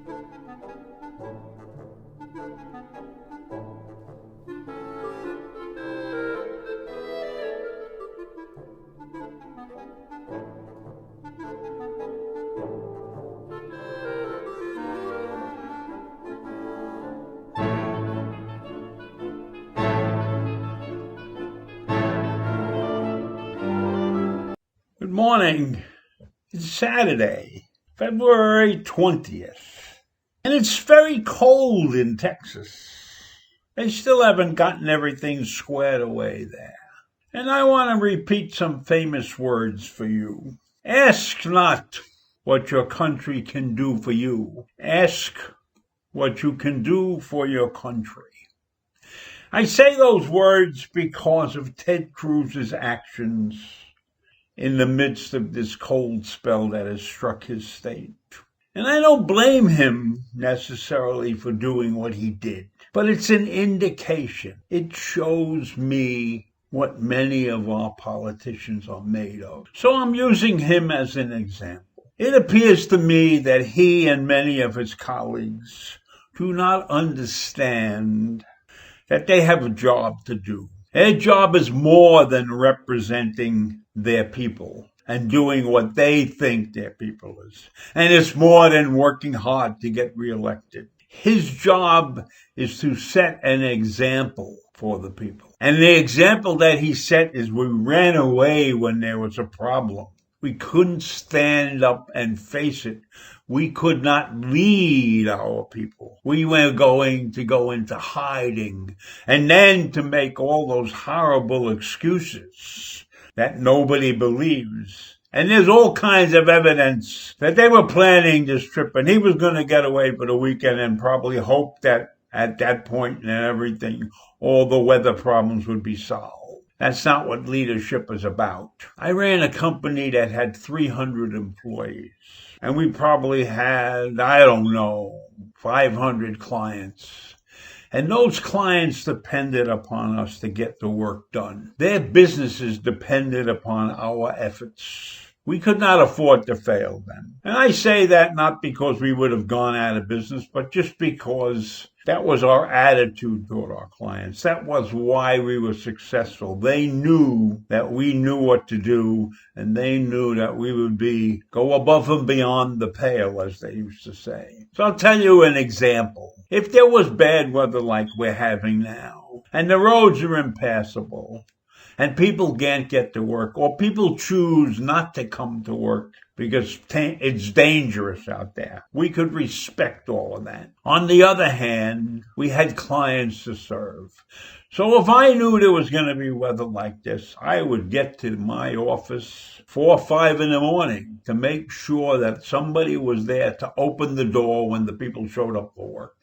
Good morning. It's Saturday, February 20th, and it's very cold in Texas. They still haven't gotten everything squared away there. And I want to repeat some famous words for you. Ask not what your country can do for you. Ask what you can do for your country. I say those words because of Ted Cruz's actions in the midst of this cold spell that has struck his state. And I don't blame him necessarily for doing what he did, but it's an indication. It shows me what many of our politicians are made of. So I'm using him as an example. It appears to me that he and many of his colleagues do not understand that they have a job to do. Their job is more than representing their people and doing what they think their people is. And it's more than working hard to get reelected. His job is to set an example for the people. And the example that he set is we ran away when there was a problem. We couldn't stand up and face it. We could not lead our people. We were going to go into hiding and then to make all those horrible excuses that nobody believes. And there's all kinds of evidence that they were planning this trip and he was going to get away for the weekend and probably hope that at that point and everything, all the weather problems would be solved. That's not what leadership is about. I ran a company that had 300 employees, and we probably had, 500 clients. And those clients depended upon us to get the work done. Their businesses depended upon our efforts. We could not afford to fail then. And I say that not because we would have gone out of business, but just because that was our attitude toward our clients. That was why we were successful. They knew that we knew what to do, and they knew that we would go above and beyond the pale, as they used to say. So I'll tell you an example. If there was bad weather like we're having now, and the roads are impassable, and people can't get to work, or people choose not to come to work because it's dangerous out there, we could respect all of that. On the other hand, we had clients to serve. So if I knew there was going to be weather like this, I would get to my office 4 or 5 in the morning to make sure that somebody was there to open the door when the people showed up for work.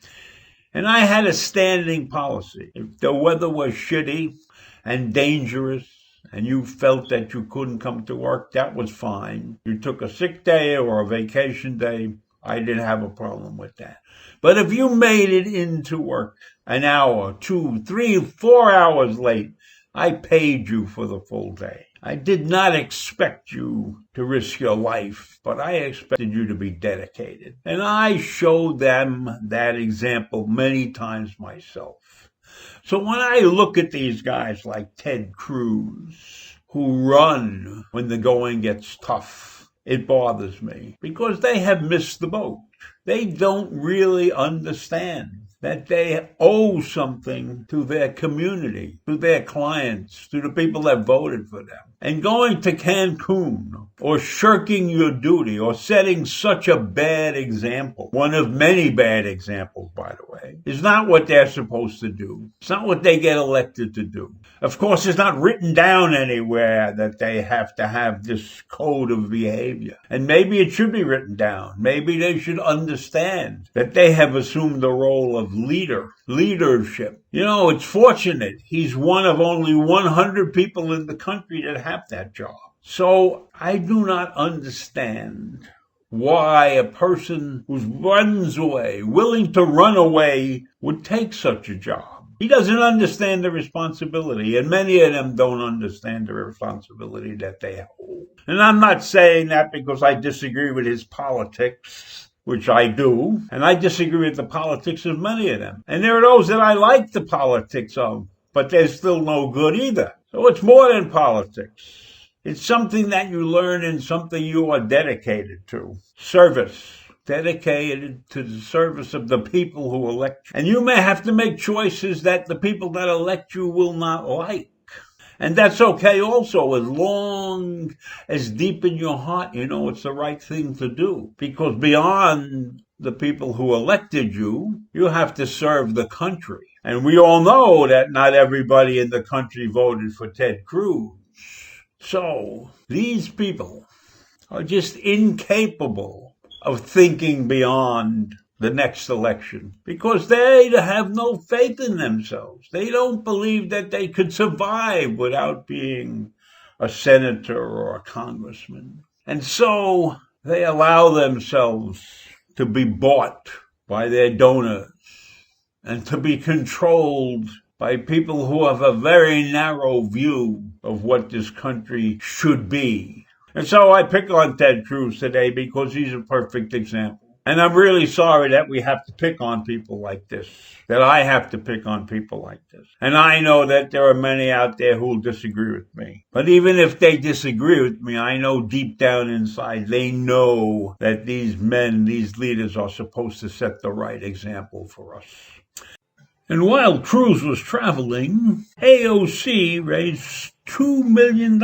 And I had a standing policy. If the weather was shitty and dangerous, and you felt that you couldn't come to work, that was fine. You took a sick day or a vacation day, I didn't have a problem with that. But if you made it into work an hour, 2, 3, 4 hours late, I paid you for the full day. I did not expect you to risk your life, but I expected you to be dedicated. And I showed them that example many times myself. So when I look at these guys like Ted Cruz, who run when the going gets tough, it bothers me because they have missed the boat. They don't really understand that they owe something to their community, to their clients, to the people that voted for them. And going to Cancun or shirking your duty or setting such a bad example, one of many bad examples, by the way, is not what they're supposed to do. It's not what they get elected to do. Of course, it's not written down anywhere that they have to have this code of behavior. And maybe it should be written down. Maybe they should understand that they have assumed the role of leadership. You know, it's fortunate. He's one of only 100 people in the country that have that job. So I do not understand why a person who runs away, willing to run away, would take such a job. He doesn't understand the responsibility, and many of them don't understand the responsibility that they hold. And I'm not saying that because I disagree with his politics. which I do, and I disagree with the politics of many of them. And there are those that I like the politics of, but they're still no good either. So it's more than politics. It's something that you learn and something you are dedicated to. Service. Dedicated to the service of the people who elect you. And you may have to make choices that the people that elect you will not like. And that's okay also, as long as deep in your heart you know it's the right thing to do. Because beyond the people who elected you, you have to serve the country. And we all know that not everybody in the country voted for Ted Cruz. So these people are just incapable of thinking beyond the next election because they have no faith in themselves. They don't believe that they could survive without being a senator or a congressman. And so they allow themselves to be bought by their donors and to be controlled by people who have a very narrow view of what this country should be. And so I pick on Ted Cruz today because he's a perfect example. And I'm really sorry that we have to pick on people like this, that I have to pick on people like this. And I know that there are many out there who will disagree with me. But even if they disagree with me, I know deep down inside they know that these men, these leaders are supposed to set the right example for us. And while Cruz was traveling, AOC raised $2 million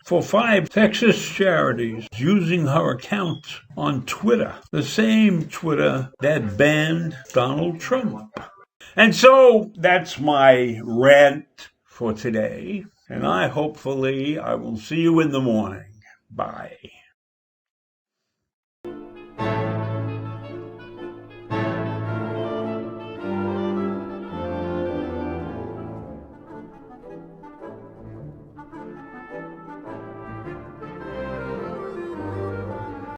for 5 Texas charities using her account on Twitter, the same Twitter that banned Donald Trump. And so that's my rant for today. And hopefully I will see you in the morning. Bye.